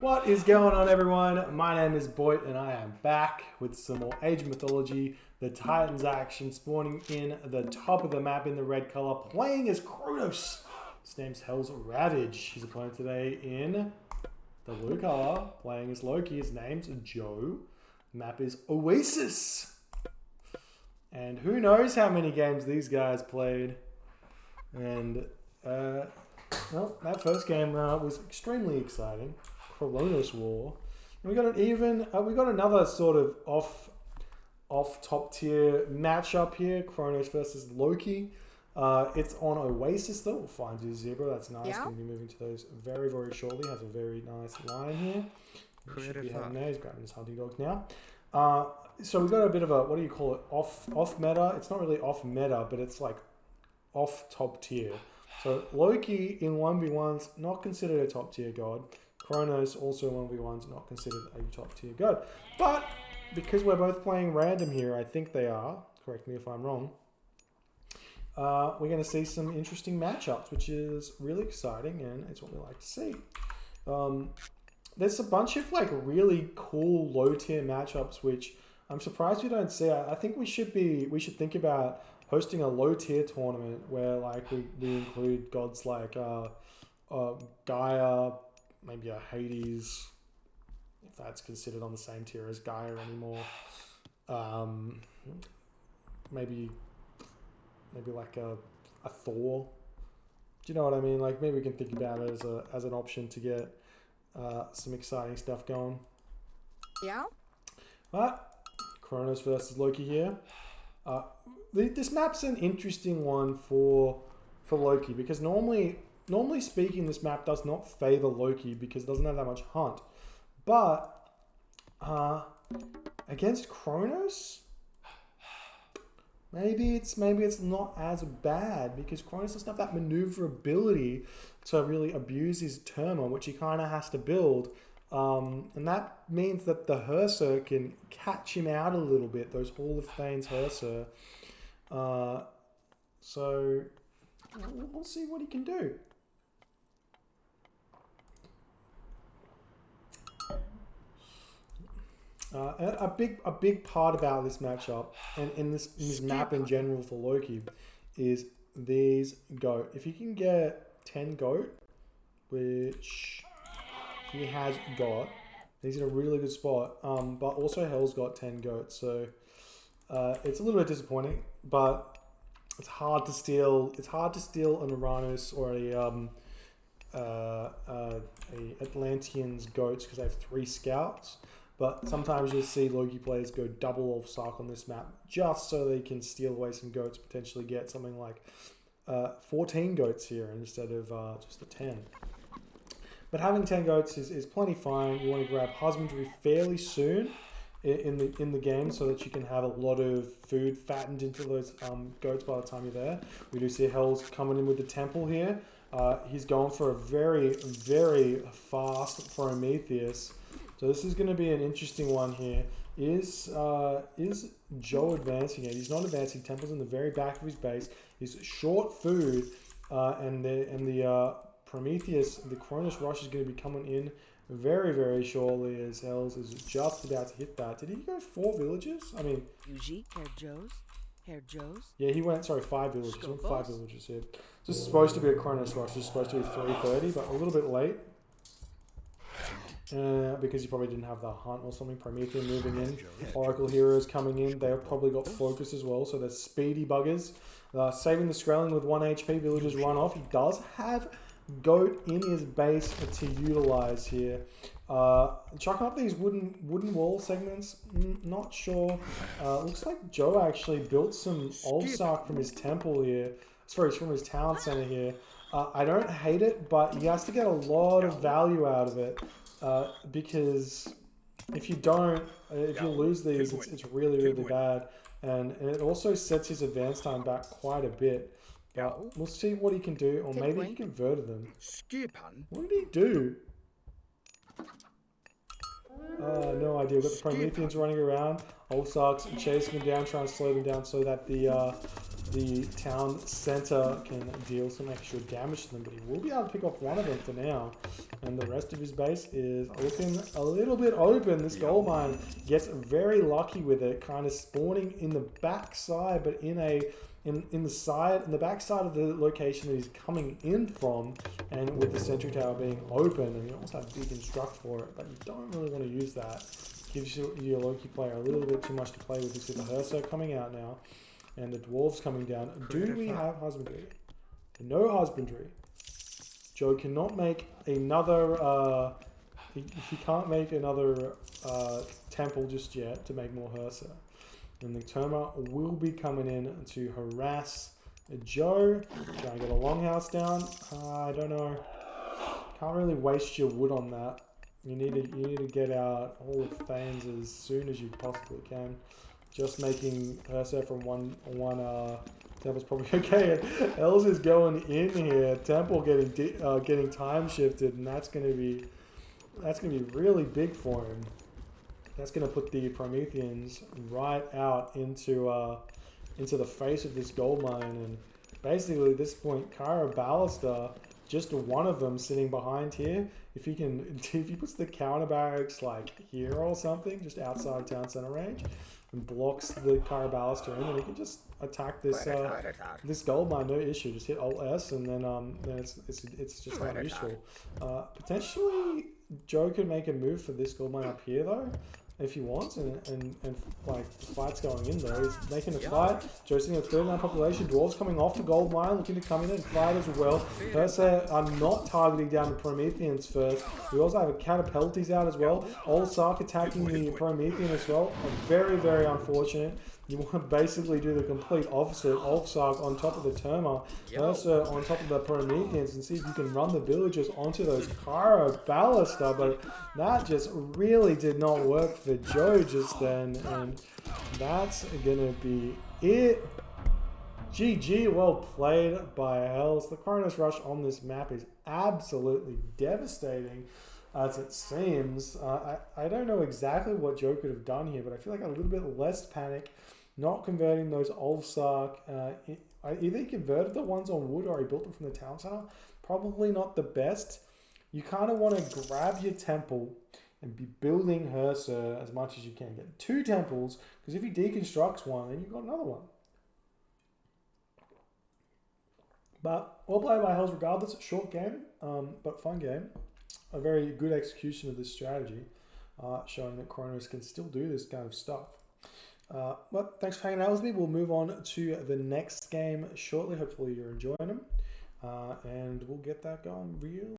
What is going on, everyone? My name is Boyd and I am back with some more Age of Mythology. The Titans action spawning in the top of the map in the red color, playing as Kronos. His name's HellsRavage. His opponent today in the blue color, playing as Loki. His name's Joe. The map is Oasis. And who knows how many games these guys played. And, well, that first game was extremely exciting. Kronos War. And we got we got another sort of off top tier matchup here. Kronos versus Loki. It's on Oasis though. We'll find you Zebra. That's nice. Yeah. Going to be moving to those very, very shortly. Has a very nice line here. He should be having there. He's grabbing his hunting dogs now. So we've got a bit of a, what do you call it? Off meta. It's not really off meta, but it's like off top tier. So Loki in 1v1's not considered a top tier god. Kronos also 1v1's not considered a top tier god. But because we're both playing random here, I think they are. Correct me if I'm wrong. We're going to see some interesting matchups, which is really exciting, and it's what we like to see. There's a bunch of like really cool low tier matchups, which I'm surprised we don't see. I think we should think about hosting a low tier tournament where like we include gods like Gaia, maybe a Hades, if that's considered on the same tier as Gaia anymore. Maybe like a Thor. Do you know what I mean? Like maybe we can think about it as an option to get some exciting stuff going. Yeah. But Kronos versus Loki here. This map's an interesting one for Loki because normally speaking, this map does not favor Loki because it doesn't have that much hunt. But against Kronos, maybe it's not as bad because Kronos doesn't have that maneuverability to really abuse his Terma, which he kind of has to build. And that means that the Herser can catch him out a little bit, those Hall of Thane's Herser. So we'll see what he can do. A big part about this matchup and in this map in general for Loki is these goat. If you can get 10 goat, which he has got, he's in a really good spot. But also Hell's got 10 goats, so it's a little bit disappointing. But it's hard to steal. It's hard to steal an Uranus or a Atlantean's goats because they have 3 scouts. But sometimes you'll see Loki players go double Wolf Sark on this map just so they can steal away some goats, potentially get something like 14 goats here instead of just the 10. But having 10 goats is plenty fine. You want to grab husbandry fairly soon in the game so that you can have a lot of food fattened into those goats by the time you're there. We do see Hell's coming in with the temple here. He's going for a very, very fast Prometheus. So this is going to be an interesting one here. Is Joe advancing it? He's not advancing. Temple's in the very back of his base. He's short food, and the Prometheus, the Kronos rush is going to be coming in very, very shortly as Hells is just about to hit that. Did he go 4 villages? I mean, Herr Joe's? Yeah, he went, sorry, 5 villages. He went 5 villages here. This is supposed to be a Kronos rush. This is supposed to be 3:30, but a little bit late. Because you probably didn't have the hunt or something. Prometheus moving in. Oracle heroes coming in. They've probably got focus as well. So they're speedy buggers. Saving the Skrelling with 1 HP. Villagers run off. He does have goat in his base to utilize here. Chucking up these wooden wall segments. Not sure. Looks like Joe actually built some Ulfsark from his temple here. Sorry, from his town center here. I don't hate it, but he has to get a lot of value out of it. Because if you lose these, it's really, really bad. And it also sets his advance time back quite a bit. But we'll see what he can do, or maybe he converted them. What did he do? No idea. We've got the Prometheans running around. Ulfsark's chasing them down, trying to slow them down so that the the town center can deal some extra damage to them, but he will be able to pick off one of them for now. And the rest of his base is looking a little bit open. This gold mine gets very lucky with it, kind of spawning in the backside, but in the backside of the location that he's coming in from, and with the sentry tower being open, and you also have deconstruct for it, but you don't really want to use that. Gives your Loki player a little bit too much to play with. You see the Herso coming out now, and the dwarves coming down. Do we have husbandry? No husbandry. Joe cannot make another. He can't make another temple just yet to make more Hersa. And the Terma will be coming in to harass Joe. Try and get a longhouse down. I don't know. Can't really waste your wood on that. You need to get out all of Thanes as soon as you possibly can. Just making Hersa from one temple's probably okay. Hells is going in here. Temple getting time shifted, and that's gonna be really big for him. That's gonna put the Prometheans right out into the face of this gold mine, and basically at this point, Kyra Ballista, just one of them sitting behind here. If he puts the counter barracks like here or something, just outside town center range, and blocks the Kyra Ballista in, and he can just attack this this gold mine, no issue. Just hit Alt S, and then it's just not useful. Potentially, Joe could make a move for this gold mine up here though, if he wants, and like the fight's going in though. He's making a fight. Joe's sitting at 39 population. Dwarves coming off the gold mine, looking to come in and fight as well. Hersa are not targeting down the Prometheans first. We also have a Catapulties out as well. Old Sark attacking the Promethean as well. Very, very unfortunate. You want to basically do the complete opposite. Ulfsark on top of the Terma, Hersa on top of the Prometheans, and see if you can run the villagers onto those Kyra Ballista, but that just really did not work for Joe just then, and that's gonna be it. GG, well played by Hells. The Kronos rush on this map is absolutely devastating, as it seems. I don't know exactly what Joe could have done here, but I feel like a little bit less panic. Not converting those Ulfsark. Either he converted the ones on wood or he built them from the town center. Probably not the best. You kind of want to grab your temple and be building Hersa as much as you can. Get 2 temples, because if he deconstructs one, then you've got another one. But well played by Hells regardless. Short game, but fun game. A very good execution of this strategy, showing that Kronos can still do this kind of stuff. But thanks for hanging out with me. We'll move on to the next game shortly. Hopefully you're enjoying them. And we'll get that going real